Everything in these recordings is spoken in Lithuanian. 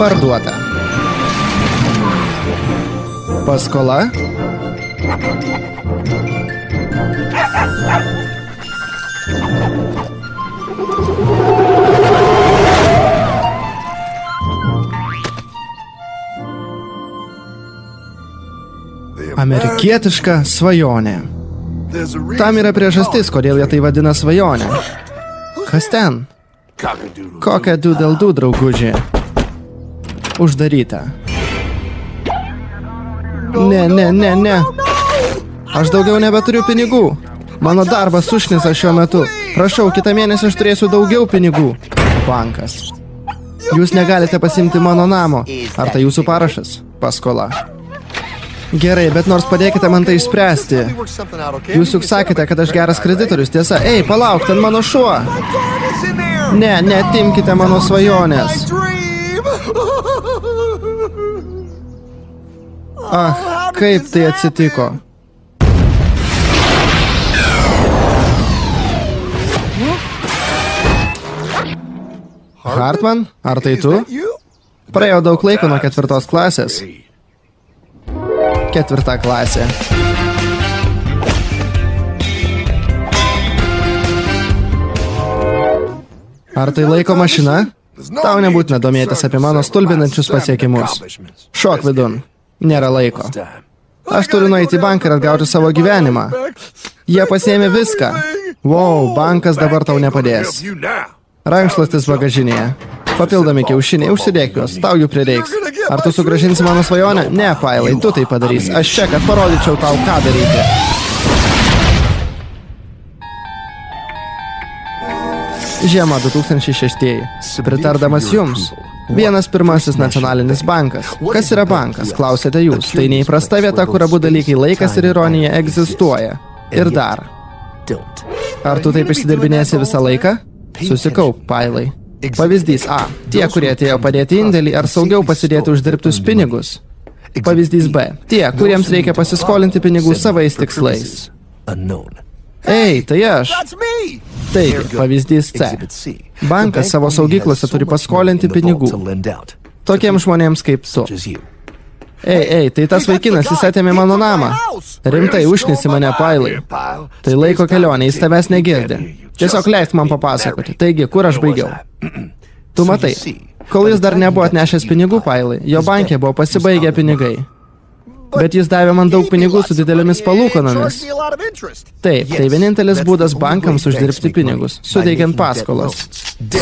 Parduota. Paskola. Amerikietiška svajonė. Tam yra priežastis, kodėl jie tai vadina svajonė. Kas ten? Cock-a-doodle-doo, drauguži. Uždaryta. Ne. Aš daugiau nebeturiu pinigų. Mano darbas užknisa šiuo metu. Prašau, kitą mėnesį aš turėsiu daugiau pinigų. Bankas. Jūs negalite pasimti mano namo. Ar tai jūsų parašas? Paskola. Gerai, bet nors padėkite man tai išspręsti. Jūs juk sakėte, kad aš geras kreditorius, tiesa. Ei, palauk, ten mano šuo. Ne, netimkite mano svajonės. Kaip tai atsitiko? Hartman, ar tai tu? Praėjo daug laiko nuo 4 klasės. 4 klasė. Ar tai laiko mašina? Tau nebūtina domėtis apie mano stulbinančius pasiekimus. Šok vidun. Nėra laiko. Aš turiu nueiti į banką ir atgauti savo gyvenimą. Jie pasiėmė viską. Wow, bankas dabar tau nepadės. Rankšluostis bagažinėje. Papildomi kiaušiniai, užsidėk juos, tau jų prireiks. Ar tu sugrąžinsi mano svajonę? Ne, Pailai, tu tai padarys. Aš čia, kad parodyčiau tau, ką daryti. Žiema 2006. Pritardamas jums. 1 nacionalinis bankas. Kas yra bankas, klausėte jūs. Tai neįprasta vieta, kur abu dalykai laikas ir ironija egzistuoja. Ir dar. Ar tu taip išsidirbinėsi visą laiką? Susikaup, Pailai. Pavyzdys A. Tie, kurie atėjo padėti indėlį, ar saugiau pasidėti uždirbtus pinigus. Pavyzdys B. Tie, kuriems reikia pasiskolinti pinigų savais tikslais. Ei, tai aš. Taigi, pavyzdys C. Bankas savo saugyklose turi paskolinti pinigų. Tokiems žmonėms kaip tu. Ei, tai tas vaikinas, jis atėmė mano namą. Rimtai, užknisi mane, Pailai. Tai laiko kelionė, jis tavęs negirdi. Tiesiog leisk man papasakoti. Taigi, kur aš baigiau? Tu matai, kol jis dar nebuvo atnešęs pinigų, Pailai, jo bankė buvo pasibaigę pinigai. Bet jis davė man daug pinigų su didelėmis palūkanomis. Taip, tai vienintelis būdas bankams uždirbti pinigus, suteikiant paskolas.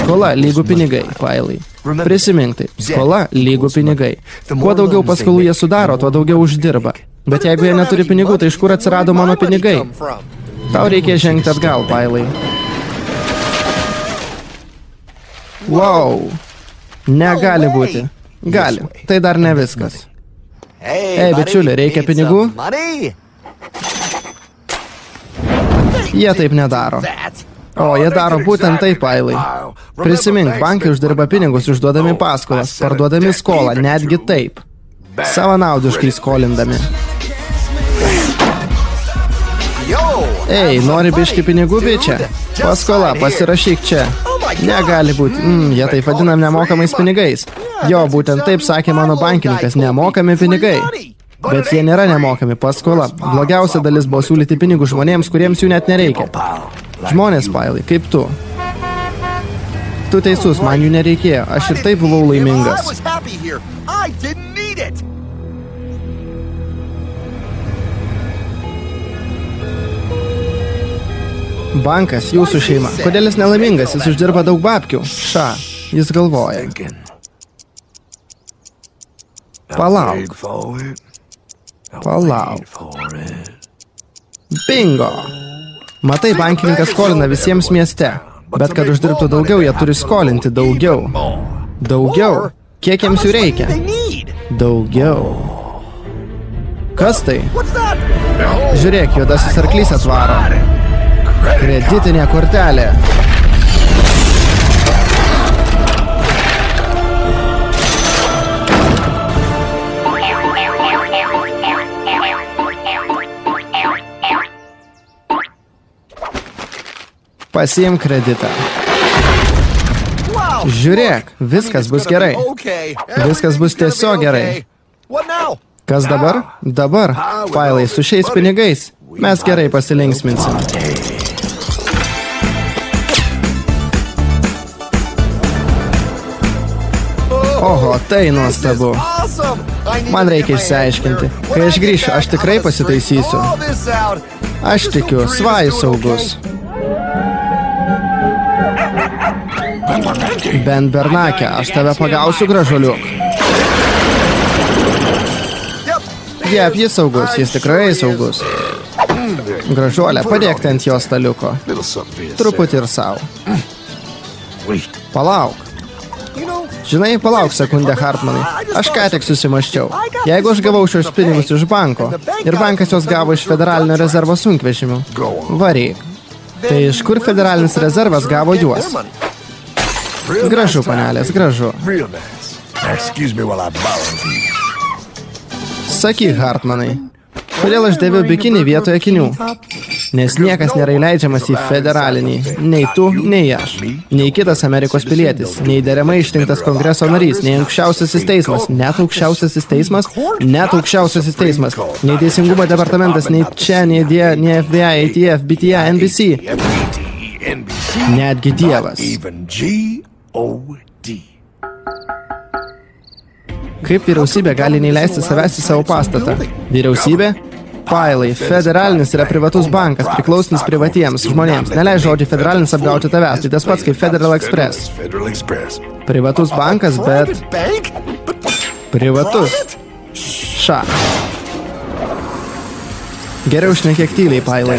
Skola lygu pinigai, Pailai. Prisimink tai, skola lygu pinigai. Kuo daugiau paskolų jie sudaro, tuo daugiau uždirba. Bet jeigu jie neturi pinigų, tai iš kur atsirado mano pinigai? Tau reikia žengti atgal, Pailai. Wow. Negali būti. Gali. Tai dar ne viskas. Ei, bičiuli, reikia pinigų? Jie taip nedaro. O, jie daro būtent taip, Pailai. Prisimink, bankai uždirba pinigus, užduodami paskolas, parduodami skolą, netgi taip. Savanaudiškai skolindami. Ei, nori biški pinigų, bičia? Paskola, pasirašyk čia. Negali būti. Jie taip vadinam nemokamais pinigais. Jo, būtent taip sakė mano bankininkas, nemokami pinigai. Bet jie nėra nemokami, paskola. Blogiausia dalis buvo siūlyti pinigų žmonėms, kuriems jų net nereikia. Žmonės, Pailai, kaip tu. Tu teisus, man jų nereikėjo. Aš ir taip buvau laimingas. Bankas, jūsų šeima. Kodėl jis nelaimingas? Jis uždirba daug babkių. Jis galvoja. Palauk. Bingo. Matai, bankininkas skolina visiems mieste. Bet kad uždirbtų daugiau, jie turi skolinti daugiau. Daugiau? Kiek jiems jų reikia? Daugiau. Kas tai? Žiūrėk, juodasis arklys atvaro. Kreditinė kortelė. Pasiimk kreditą. Žiūrėk, viskas bus gerai. Viskas bus tiesiog gerai. Kas dabar? Dabar, Pailai, su šiais pinigais mes gerai pasilinksminsim. Oho, tai nuostabu. Man reikia išsiaiškinti. Kai aš grįšiu, aš tikrai pasitaisysiu. Aš tikiu, svajus saugus. Ben Bernake, aš tave pagausiu, gražuoliuk. Jep, jis saugus, jis tikrai saugus. Gražuolė, padėk ant jo staliuko. Truputį ir savo. Palauk. Žinai, palauk sekundę, Hartmanai. Aš ką tik susimaščiau. Jeigu aš gavau šios pinigus iš banko ir bankas jos gavo iš Federalinio rezervo sunkvežimių, varyk. Tai iš kur Federalinis rezervas gavo juos? Gražu, panelės, gražu. Sakyk, Hartmanai, kodėl aš dėviu bikinį vietoje akinių? Nes niekas nėra įleidžiamas į federalinį. Nei tu, nei aš. Nei kitas Amerikos pilietis. Nei deramai išrinktas kongreso narys. Nei aukščiausiasis teismas. Net aukščiausiasis teismas. Net aukščiausiasis teismas. Nei teisingumo departamentas. Nei čia, nei DIA, nei FBI, ATF, BTA, NBC. Netgi Dievas. Kaip vyriausybė gali neįleisti savęs į savo pastatą? Vyriausybė? Pailai, federalinis yra privatus bankas, priklausantis privatiems žmonėms. Neleis žodžiai federalinis apgauti tavęs, tai tas pats kaip Federal Express. Privatus bankas, bet... Privatus. Ša. Geriau šnekėk tyliai, Pailai.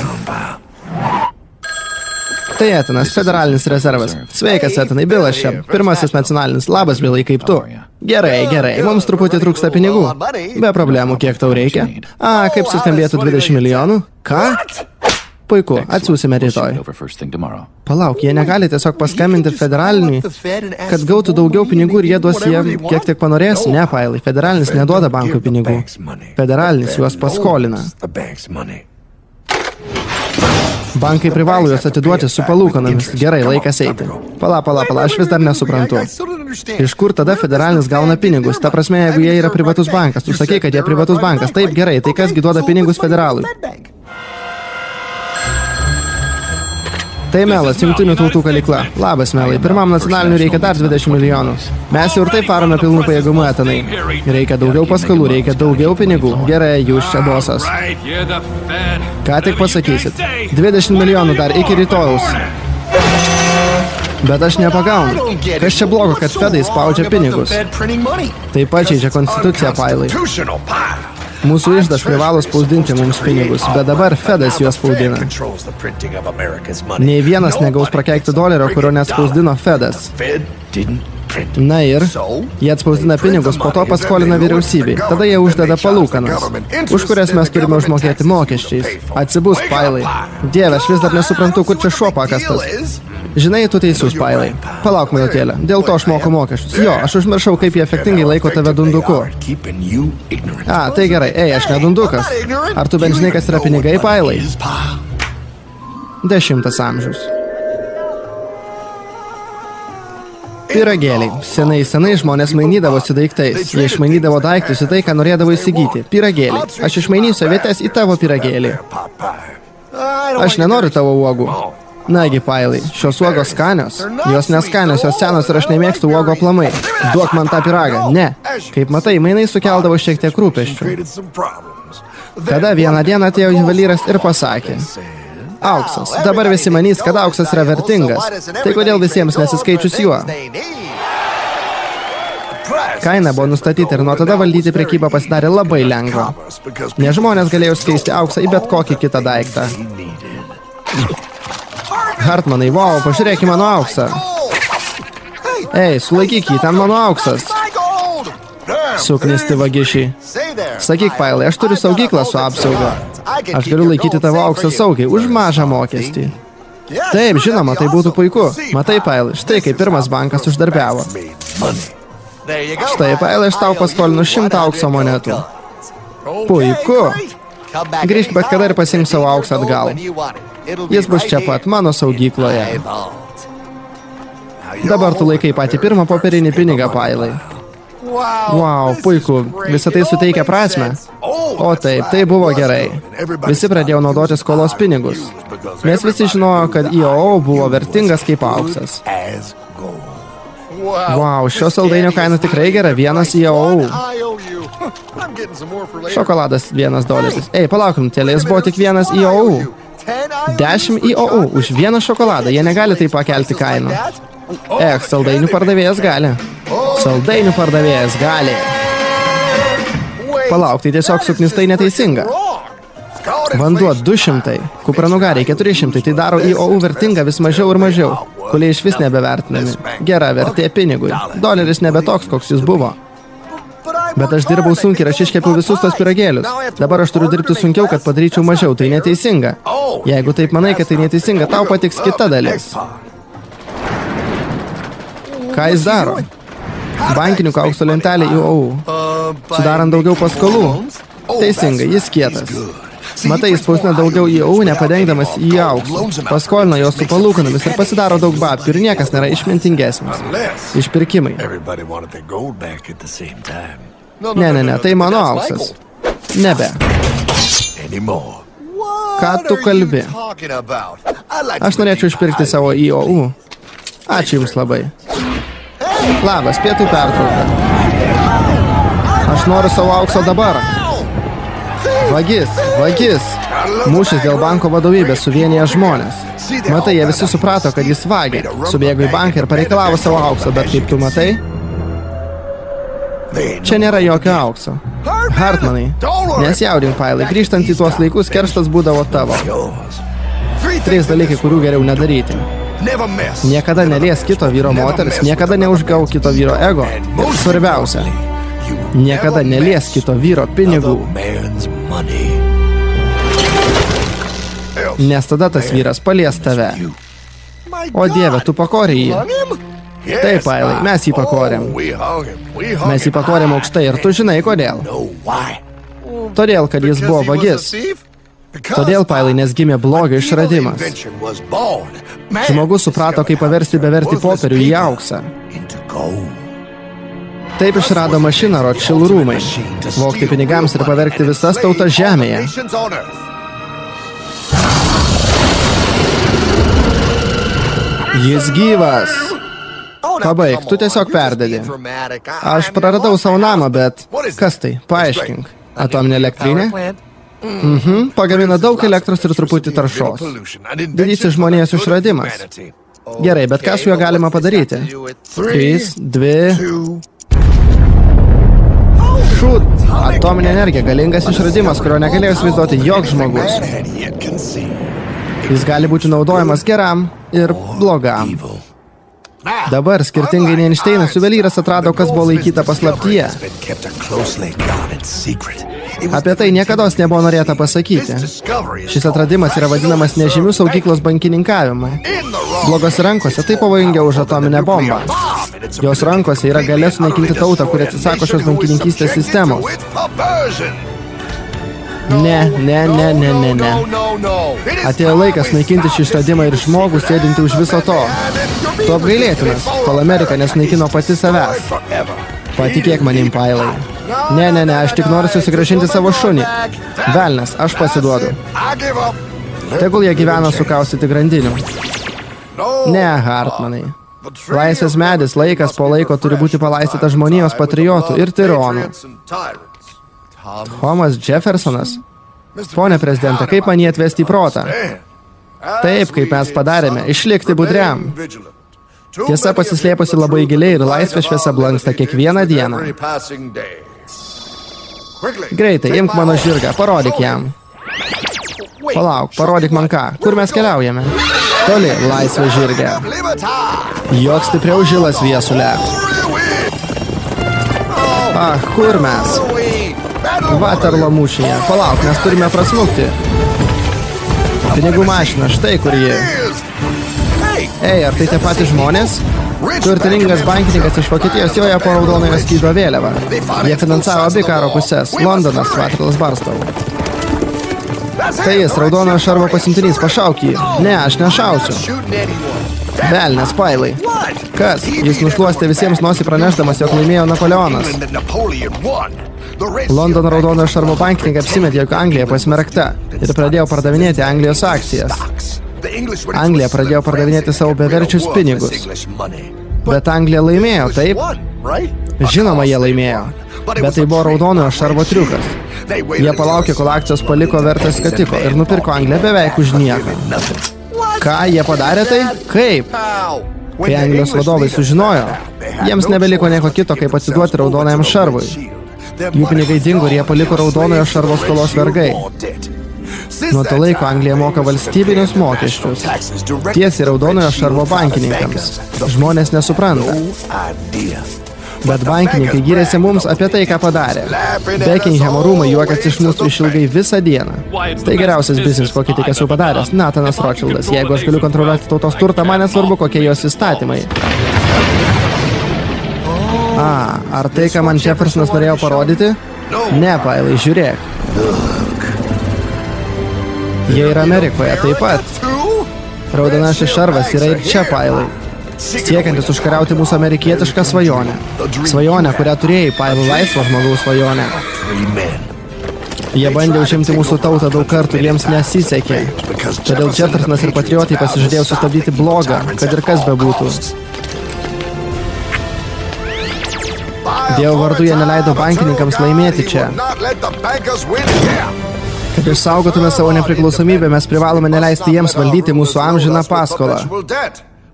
Tai Etanas, Federalinis rezervas. Sveikas, Etanai, Bilas čia. Pirmasis nacionalinis. Labas, Bilai, kaip tu? Gerai, gerai. Mums truputį trūksta pinigų. Be problemų, kiek tau reikia? Kaip suskambėtų 20 milijonų? Ką? Puiku, atsiūsime rytoj. Palauk, jie negali tiesiog paskambinti federaliniui, kad gautų daugiau pinigų ir jie duos jiem, kiek tik panorės? Ne, Pailai, federalinis neduoda bankui pinigų. Federalinis juos paskolina. Bankai privalo juos atiduoti su palūkanomis. Gerai, laikas eiti. Pala, aš vis dar nesuprantu. Iš kur tada federalinis gauna pinigus? Ta prasme, jeigu jie yra privatus bankas. Tu sakei, kad jie privatus bankas. Taip, gerai, tai kasgi duoda pinigus federalui? Tai Melas, Jungtinių tautų kalykla. Labas, Melai. Pirmam nacionaliniu reikia dar 20 milijonų. Mes jau ir taip varome pilnų pajėgumų, Etanai. Reikia daugiau paskolų, reikia daugiau pinigų. Gerai, jūs čia bosas. Ką tik pasakysit? 20 milijonų dar iki rytojaus. Bet aš nepagaunu. Kas čia blogo, kad Fedai spaudžia pinigus? Tai pažeidžia konstituciją, Pailai. Mūsų iždas privalo spausdinti mums pinigus, bet dabar Fedas juos spaudina. Nei vienas negaus prakeikti dolerio, kurio nespausdino Fedas. Na ir, jie atspausdina pinigus, po to paskolina vyriausybei. Tada jie uždeda palūkanas, už kurias mes turime užmokėti mokesčiais. Atsibus, Pailai. Dieve, aš vis dar nesuprantu, kur čia šuo pakastas. Žinai, tu teisus, Pailai. Palauk minutėlę, dėl to aš moku mokesčius. Jo, aš užmiršau, kaip jie efektingai laiko tave dunduku. Tai gerai, aš ne dundukas. Ar tu bent žinai, kas yra pinigai, Pailai? 10 amžius. Pyragėliai. Senai žmonės mainydavosi daiktais. Jie išmainydavo daiktus į tai, ką norėdavo įsigyti. Pyragėliai. Aš išmainysiu avietės į tavo pyragėlį. Aš nenoriu tavo uogų. Nagi, Pailai, šios uogos skanios. Jos neskanios, jos senos ir aš nemėgstu uogo aplamai. Duok man tą pyragą. Ne. Kaip matai, mainai sukeldavo šiek tiek rūpesčių. Tada vieną dieną atėjo juvelyras ir pasakė: auksas. Dabar visi manys, kad auksas yra vertingas. Tai kodėl visiems nesiskaičius juo? Kaina buvo nustatyta ir nuo tada valdyti prekybą pasidarė labai lengva. Nes žmonės galėjo skeisti auksą į bet kokį kitą daiktą. Hartmanai, wow, pažiūrėk į mano auksą. Sulaikyk jį, ten mano auksas. Suknisti vagišiai. Sakyk, Pailai, aš turiu saugyklą su apsauga. Aš galiu laikyti tavo auksą saugiai už mažą mokestį. Taip, žinoma, tai būtų puiku. Matai, Pailai, štai kaip pirmas bankas uždarbiavo. Štai, Pailai, aš tau paskolinu 100 aukso monetų. Puiku. Grįžk bet kada ir pasiimk savo auksą atgal. Jis bus čia pat, mano saugykloje. Dabar tu laikai patį pirmą popierinį pinigą, Pailai. Wow, puiku. Visą tai suteikia prasme. O taip, tai buvo gerai. Visi pradėjo naudoti skolos pinigus. Mes visi žinojo, kad IOU buvo vertingas kaip auksas. Wow, šio saldainio kaina tikrai gera, 1 IOU. Šokoladas $1. Ei, palaukim, tėlės buvo tik 1 IOU. 10 IOU už 1 šokoladą, jie negali taip pakelti kainų. Saldainių pardavėjas gali. Saldainių pardavėjas gali. Palauk, tai tiesiog suknistai neteisinga. Vanduo 200, kupranugariai 400, tai daro IOU vertingą vis mažiau ir mažiau, kurie iš vis nebevertinami. Gera vertė pinigui. Doleris nebe toks, koks jis buvo. Bet aš dirbau sunkiai ir aš iškepiau visus tos pyragėlius. Dabar aš turiu dirbti sunkiau, kad padaryčiau mažiau. Tai neteisinga. Jeigu taip manai, kad tai neteisinga, tau patiks kita dalis. Ką jis daro? Bankinių aukso lentelė IOU. Sudarant daugiau paskolų. Teisingai, jis kietas. Matai, jis spausina daugiau IOU, nepadengdamas į auksą. Paskolino jos su palūkanomis ir pasidaro daug babkių ir niekas nėra išmintingesnis. Išpirkimai. Ne, tai mano auksas. Nebe. Ką tu kalbi? Aš norėčiau išpirkti savo IOU. Ačiū jums labai. Labas, pietų pertrauka. Aš noriu savo aukso dabar. Vagis. Mūšis dėl banko vadovybės suvienyje žmonės. Matai, jie visi suprato, kad jis vagė. Subėgo į banką ir pareikalavo savo aukso, bet kaip tu matai? Čia nėra jokio aukso. Hartmanai, nesijaudink, Pailai, grįžtant į tuos laikus, kerštas būdavo tavo. 3 dalykai, kurių geriau nedaryti. Niekada nelies kito vyro moters, niekada neužgau kito vyro ego. Ir svarbiausia, niekada nelies kito vyro pinigų. Nes tada tas vyras palies tave. O Dieve, tu pakorei jį. Taip, Pailai, mes jį pakorėm. Mes jį pakorėm aukštai ir tu žinai kodėl. Todėl, kad jis buvo vagis. Todėl, Pailai, nes gimė blogio išradimas. Žmogus suprato, kaip paversti bevertį popierių į auksą. Taip išrado mašiną Rothschild rūmai. Vogti pinigams ir pavergti visas tautas žemėje. Jis gyvas. Pabaig, tu tiesiog perdedi. Aš praradau savo namą, bet... Kas tai? Paaiškink. Atominė elektrinė? Pagamina daug elektros ir truputį taršos. Didysis žmonijos išradimas. Gerai, bet ką su juo galima padaryti? 3, 2... Šūt! Atominė energija, galingas išradimas, kurio negalėjo įsivaizduoti joks žmogus. Jis gali būti naudojamas geram ir blogam. Dabar, skirtingai nei Einšteinas, juvelyras atrado, kas buvo laikyta paslaptyje. Apie tai niekados nebuvo norėta pasakyti. Šis atradimas yra vadinamas nežymių saugyklos bankininkavimu. Blogos rankose tai pavojingiau už atominę bombą. Jos rankose yra galia sunaikinti tautą, kuri atsisako šios bankininkystės sistemos. Ne. Atėjo laikas naikinti šį išradimą ir žmogų sėdinti už viso to. Tu apgailėtinas, kol Amerika nesunaikino pati savęs. Patikėk manim, Pailai. Ne, aš tik noriu susigrąžinti savo šunį. Velnes, aš pasiduodu. Tegul jie gyvena sukaustyti grandinių. Ne, Hartmanai. Laisvės medis laikas po laiko turi būti palaistytas žmonijos patriotų ir tironų. Thomas Jeffersonas? Pone prezidente, kaip man jį atvesti į protą? Taip, kaip mes padarėme, išlikti budriam. Tiesa pasislėpusi labai giliai ir laisvė šviesa blanksta kiekvieną dieną. Greitai, imk mano žirgą, parodyk jam. Palauk, parodyk man ką. Kur mes keliaujame? Toli, laisvė žirgė. Jok stipriau žilas viesulė. Kur mes? Vaterlo mūšyje. Palauk, mes turime prasmukti. Pinigų mašina, štai kur ji. Ei, ar tai tie patys žmonės? Turtingas bankininkas iš Vokietijos joja po raudonojo skydo vėliavą. Jie finansavo abi karo pusės. Londonas, Vaterlas Barstow. Tai jis, raudonojo šarvo pasiuntinys, pašauk jį. Ne, aš nešausiu. Velnės pailai. Kas? Jis nušluostė visiems nosį pranešdamas, jog laimėjo Napoleonas. Londono raudonojo šarvo bankininkai apsimetė, jog Anglija pasmerkta ir pradėjo pardavinėti Anglijos akcijas. Anglija pradėjo pardavinėti savo beverčius pinigus. Bet Anglija laimėjo, taip? Žinoma, jie laimėjo. Bet tai buvo raudonojo šarvo triukas. Jie palaukė, kol akcijos paliko vertę skatiko ir nupirko Angliją beveik už nieką. Ką jie padarė tai? Kaip? Kai Anglijos vadovai sužinojo, jiems nebeliko nieko kito, kaip atsiduoti raudonajam šarvui. Jų pinigai dingo ir jie paliko raudonojo šarvo skolos vergai. Nuo to laiko Anglija moka valstybinius mokesčius. Tiesiai raudonojo šarvo bankininkams. Žmonės nesupranta. Bet bankininkai gyrėsi mums apie tai, ką padarė. Bekinghamo rūmai juokiasi iš mūsų išilgai visą dieną. Tai geriausias biznis, kokį tik esu padaręs. Nathanas Rothschildas. Jeigu aš galiu kontroliuoti tautos turtą, man nesvarbu, kokie jos įstatymai. Ar tai, ką man Jeffersonas norėjo parodyti? Ne, pailai, žiūrėk. Jie yra Amerikoje taip pat. Raudonasis šarvas yra ir čia, pailai. Siekiantis užkariauti mūsų amerikietišką svajonę. Svajonę, kurią turėjai, pailai, laisvo žmogaus svajonę. Jie bandė užimti mūsų tautą daug kartų ir jiems nesisekė. Todėl Jeffersonas ir patriotai pasižadėjo sustabdyti blogą, kad ir kas bebūtų. Dievo vardu jie neleido bankininkams laimėti čia. Kad išsaugotume savo nepriklausomybę, mes privalome neleisti jiems valdyti mūsų amžiną paskolą.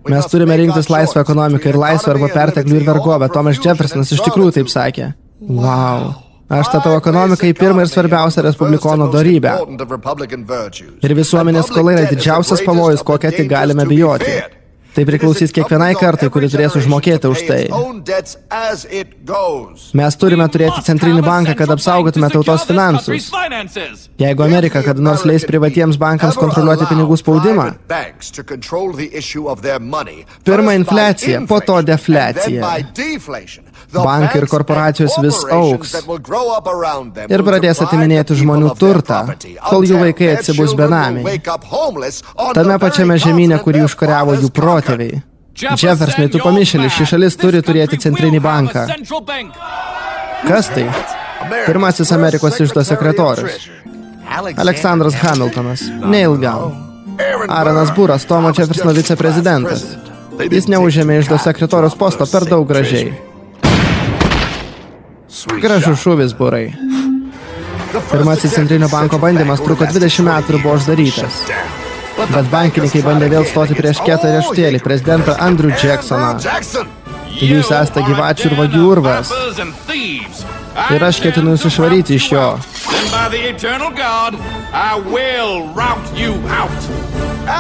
Mes turime rinktis laisvą ekonomiką ir laisvę arba perteklių ir vergovę. Thomas Jeffersonas iš tikrųjų taip sakė. Wow. Aš statau ekonomiką į pirmą ir svarbiausią respublikono dorybę. Ir visuomenės skola yra didžiausias pavojus, kokią tik galime bijoti. Tai priklausys kiekvienai kartai, kuri turės užmokėti už tai. Mes turime turėti centrinį banką, kad apsaugotume tautos finansus. Jeigu Amerika kada nors leis privatiems bankams kontroliuoti pinigų spaudimą, pirma infliacija, po to defliacija. Bankai ir korporacijos vis augs ir pradės atiminėti žmonių turtą, kol jų vaikai atsibus benamiai. Tame pačiame žemyne, kurį užkariavo jų protėviai. Jeffersonai, tu pamišėlis, ši šalis turi turėti centrinį banką. Kas tai? Pirmasis Amerikos iždo sekretorius. Aleksandras Hamiltonas. Neilgam. Aaronas Buras, Tomo Jeffersono viceprezidentas. Jis neužėmė iždo sekretoriaus posto per daug gražiai. Gražus šūvis, Burai. Pirmasis centrinio banko bandymas truko 20 metų ir buvo uždarytas. Bet bankininkai bandė vėl stoti prieš kietą riešutėlį, prezidentą Andrew Jacksoną. Jūs esate gyvačių ir vagių urvas. Ir aš ketinu jūs išvaryti iš jo.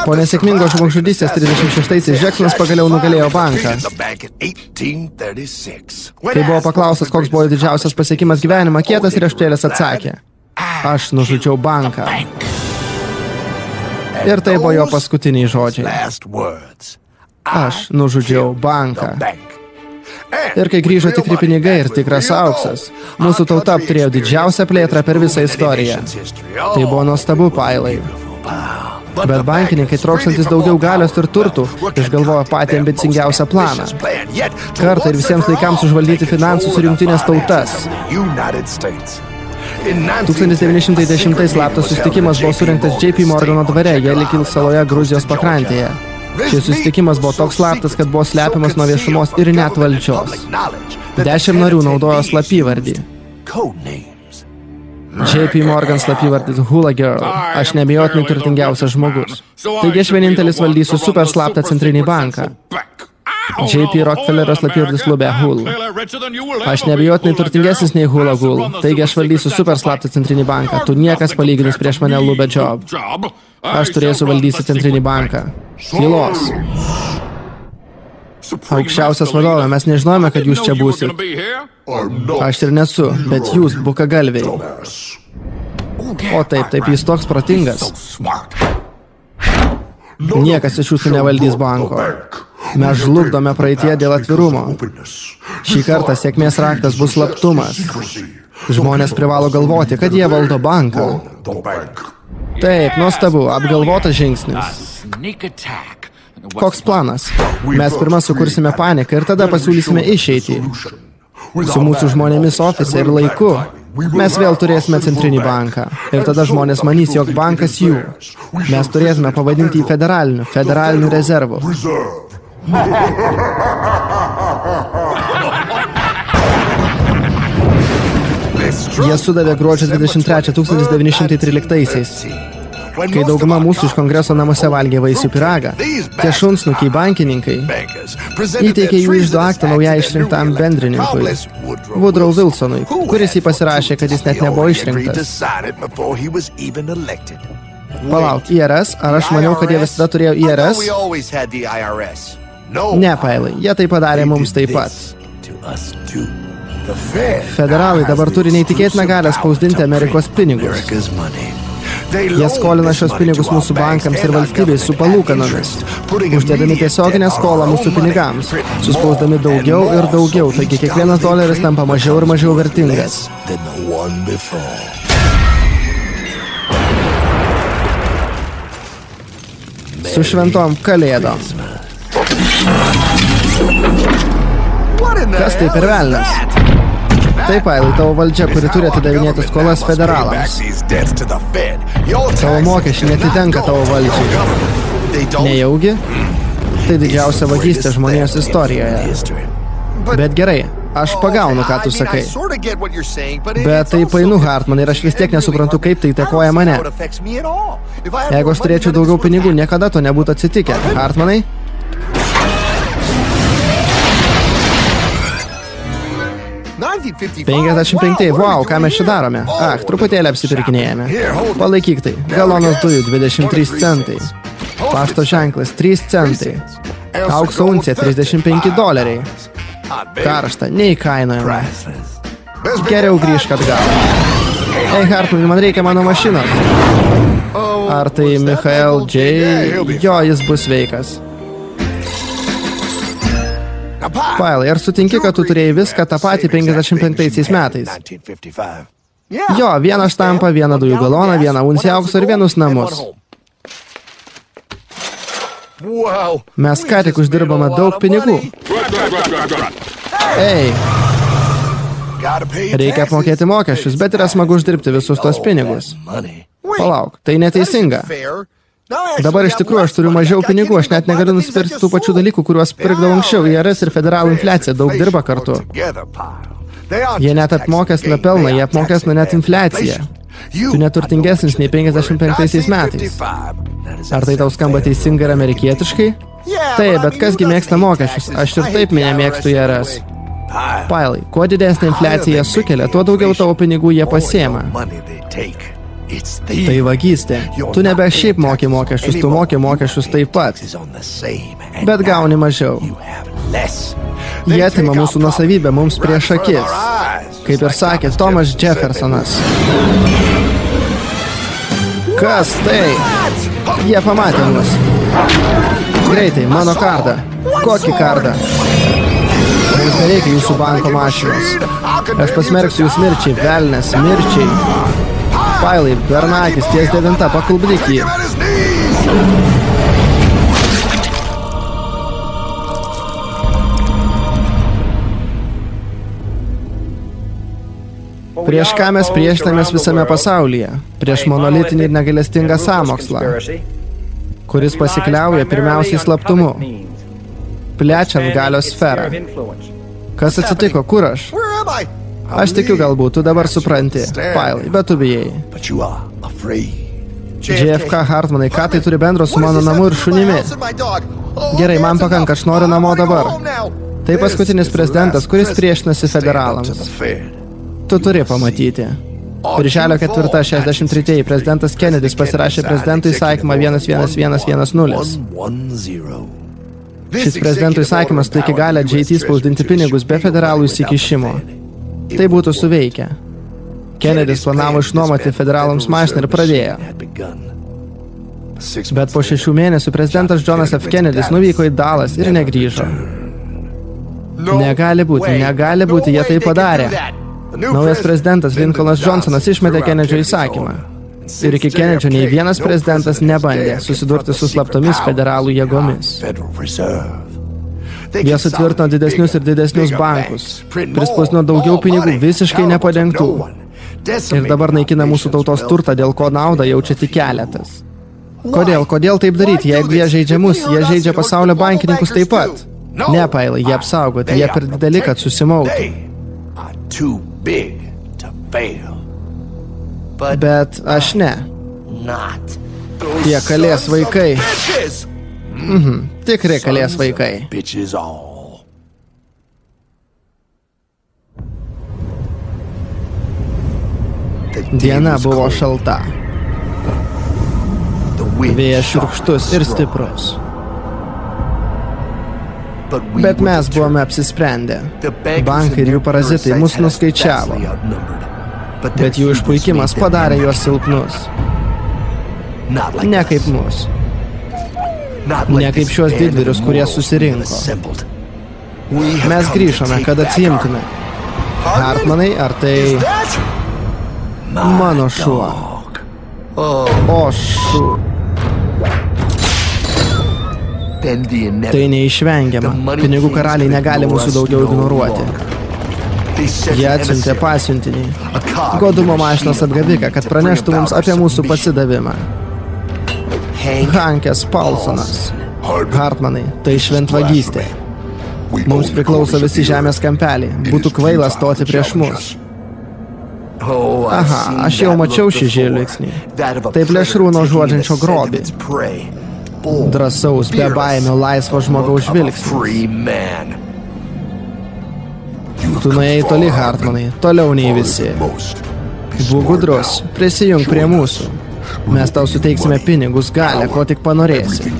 Po nesėkmingos žmogžudystės 36-aisiais Jacksonas pagaliau nugalėjo banką. Kai buvo paklaustas, koks buvo didžiausias pasiekimas gyvenimą, kietas riešutėlis atsakė: aš nužudžiau banką. Ir tai buvo jo paskutiniai žodžiai. Aš nužudžiau banką. Ir kai grįžo tikri pinigai ir tikras auksas, mūsų tauta apturėjo didžiausią plėtrą per visą istoriją. Tai buvo nuostabu, pailai. Bet bankininkai, trokštantis daugiau galios ir turtų, išgalvojo patį ambicingiausią planą. Kartą ir visiems laikams užvaldyti finansus ir jungtinės tautas. 1910 slaptas susitikimas buvo surinktas J.P. Morgano dvare, Jelikil saloje Gruzijos pakrantėje. Šis susitikimas buvo toks slaptas, kad buvo slepiamas nuo viešumos ir net valdžios. 10 narių naudojo slapyvardį. J.P. Morgan slapyvardis Hula Girl. Aš neabejotinai turtingiausias žmogus. Taigi aš vienintelis valdysiu super slaptą centrinį banką. J.P. Rockefellerio slapyvardis Lube Hul. Aš neabejotinai turtingesnis nei Hula Gul. Taigi aš valdysiu super slaptą centrinį banką. Tu niekas palyginus prieš mane Lube Job. Aš turėsiu valdysi centrinį banką. Tylos. Aukščiausias vadovė, mes nežinojame, kad jūs čia būsit. Aš ir nesu, bet jūs bukagalviai. O taip, jis toks protingas. Niekas iš jūsų nevaldys banko. Mes žlugdome praeitie dėl atvirumo. Šį kartą sėkmės raktas bus slaptumas. Žmonės privalo galvoti, kad jie valdo banką. Taip, nuostabu, apgalvotas žingsnis. Koks planas? Mes pirmą sukursime paniką ir tada pasiūlysime išeitį. Su mūsų žmonėmis ofise ir laiku mes vėl turėsime centrinį banką. Ir tada žmonės manys, jog bankas jų. Mes turėsime pavadinti jį federaliniu rezervu. Jie sudavė gruodžio 23 1913-aisiais. Kai dauguma mūsų iš kongreso namuose valgė vaisių pyragą, tie šunsnukiai bankininkai įteikė jų iždo aktą naujai išrinktam bendrininkui, Woodrow Wilsonui, kuris jį pasirašė, kad jis net nebuvo išrinktas. Palauk, IRS? Ar aš maniau, kad jie visada turėjo IRS? Ne, Pailai, jie tai padarė mums taip pat. Federalai dabar turi neįtikėtiną galę spausdinti Amerikos pinigus. Jie skolina šios pinigus mūsų bankams ir valstybės su palūkanomis, uždėdami tiesioginę skolą mūsų pinigams, suspausdami daugiau ir daugiau, taigi kiekvienas doleris tampa mažiau ir mažiau vertingas. Su šventom kalėdom. Kas tai per velnias? Taip, Pailai, tavo valdžia, kuri turi atidavinėti skolas federalams. Tavo mokesčiai netitenka tavo valdžiai. Nejaugi? Tai didžiausia vagystė žmonijos istorijoje. Bet gerai, aš pagaunu, ką tu sakai. Bet tai painu, Hartman, ir aš vis tiek nesuprantu, kaip tai įtakoja mane. Jeigu aš turėčiau daugiau pinigų, niekada to nebūtų atsitikę. Hartmanai? $55, wow, ką mes čia darome? Truputėlį apsipirkinėjame. Palaikyk tai. Galonas dujų 23 centai. Pašto ženklas 3 centai. Aukso uncija $35. Karšta, neįkainojama. Geriau grįžk atgal. Ei, Hartman, man reikia mano mašinos. Ar tai Michael J? Jo, jis bus sveikas. Pailai, ar sutinki, kad tu turėjai viską tą patį 55 metais? Jo, vieną štampą, vieną dujų galoną, vieną unciją aukso ir vienus namus. Mes ką tik uždirbame daug pinigų. Ei, reikia apmokėti mokesčius, bet yra smagu uždirbti visus tos pinigus. Palauk, tai neteisinga. Dabar iš tikrųjų aš turiu mažiau pinigų, aš net negaliu nusipirkti tų pačių dalykų, kuriuos pirkdavau anksčiau. IRS ir federalų infliacija daug dirba kartu. Jie net apmokestina pelną, jie apmokestina net infliaciją. Tu neturtingesnis nei 55 metais. Ar tai tau skamba teisingai ir amerikietiškai? Taip, bet kasgi mėgsta mokesčius? Aš ir taip nemėgstu IRS. Pailai, kuo didesnė infliacija sukelia, tuo daugiau tavo pinigų jie pasiema. Tai vagystė. Tu nebe šiaip moki mokesčius, tu moki mokesčius taip pat. Bet gauni mažiau. Jie atima mūsų nuosavybę mums prieš akis. Kaip ir sakė Thomas Jeffersonas. Kas tai? Jie pamatė mus. Greitai, mano kardą. Kokį kardą? Mums nereikia jūsų banko mašinos. Aš pasmerksiu jūs mirčiai, velnes, mirčiai. Pailai, Bernakis, ties 9, paklubdyk jį. Prieš ką mes priešinamės visame pasaulyje? Prieš monolitinį ir negailestingą sąmokslą, kuris pasikliauja pirmiausiai slaptumu, plečiant galios sferą. Kas atsitiko, kur aš? Aš tikiu galbūt, tu dabar supranti. Pailai, bet tu bijai. JFK, Hartmanai, ką tai turi bendro su mano namu ir šunimi? Gerai, man pakanka, aš noriu namo dabar. Tai paskutinis prezidentas, kuris priešinasi federalams. Tu turi pamatyti. Birželio 4-63 prezidentas Kennedys pasirašė prezidentų įsakymą 11110. Šis prezidentų įsakymas taiki gali JT spausdinti pinigus be federalų įsikišimo. Tai būtų suveikę. Kennedys planavo išnuomoti federalams mašiną ir pradėjo. Bet po 6 mėnesių prezidentas Johnas F. Kennedys nuvyko į Dallas ir negrįžo. Negali būti, jie tai padarė. Naujas prezidentas Lincolnas Johnsonas išmetė Kennedžio įsakymą. Ir iki Kennedžio nei vienas prezidentas nebandė susidurti su slaptomis federalų jėgomis. Jie sutvirtino didesnius ir didesnius bankus, prispausdino daugiau pinigų visiškai nepadengtų. Ir dabar naikina mūsų tautos turtą, dėl ko naudą jaučia tik keletas. Kodėl taip daryti? Jeigu jie žaidžia mus, jie žaidžia pasaulio bankininkus taip pat. Nepailai, jie apsaugoti, jie per dideli, kad susimautų. Bet aš ne. Tie kalės vaikai. Tikri kalės vaikai. Diena buvo šalta. Vėjas šiurkštus ir stiprus. Bet mes buvome apsisprendę. Bankai ir jų parazitai mus nuskaičiavo. Bet jų išpuikimas padarė juos silpnus. Ne kaip mus. Ne kaip šios didvyrius, kurie susirinko. Mes grįžome, kad atsiimtume. Hartmanai, ar tai mano šuo? O šuo. Tai neišvengiama. Pinigų karaliai negali mūsų daugiau ignoruoti. Jie atsiuntė pasiuntinį. Godumo mašinos apgaviką, kad praneštų mums apie mūsų pasidavimą. Hankės Paulsonas. Hartmanai, tai šventvagystė. Mums priklauso visi žemės kampeliai. Būtų kvaila stoti prieš mus. Aha, aš jau mačiau šį žvilgsnį. Tai plėšrūno žuodžiančio grobį. Drąsaus, be baimio, laisvo žmogaus žvilgsnis. Tu nuėjai toli, Hartmanai, toliau nei visi. Būk gudrus, prisijunk prie mūsų. Mes tau suteiksime pinigus, galią, ko tik panorėsi.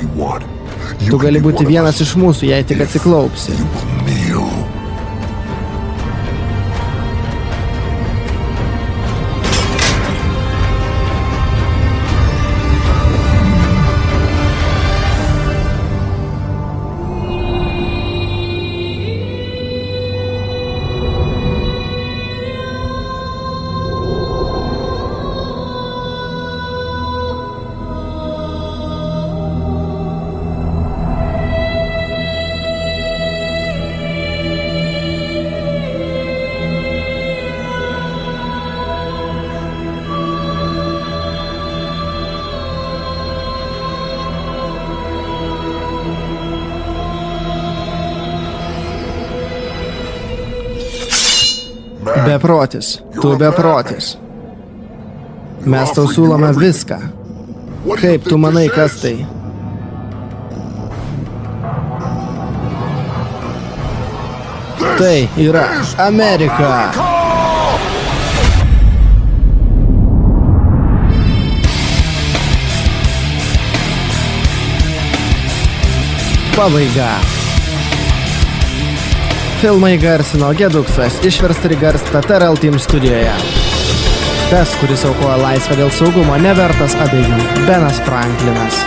Tu gali būti vienas iš mūsų, jei tik atsiklaupsi. Beprotis, tu beprotis. Mes tau siūlome viską. Kaip tu manai, kas tai? Tai yra Amerika. Pabaiga. Filmai garsino Geduksas, išversta ir įgarsinta TRL Team studijoje. Tas, kuris aukoja laisvę dėl saugumo, nevertas abiejų. Benas Franklinas.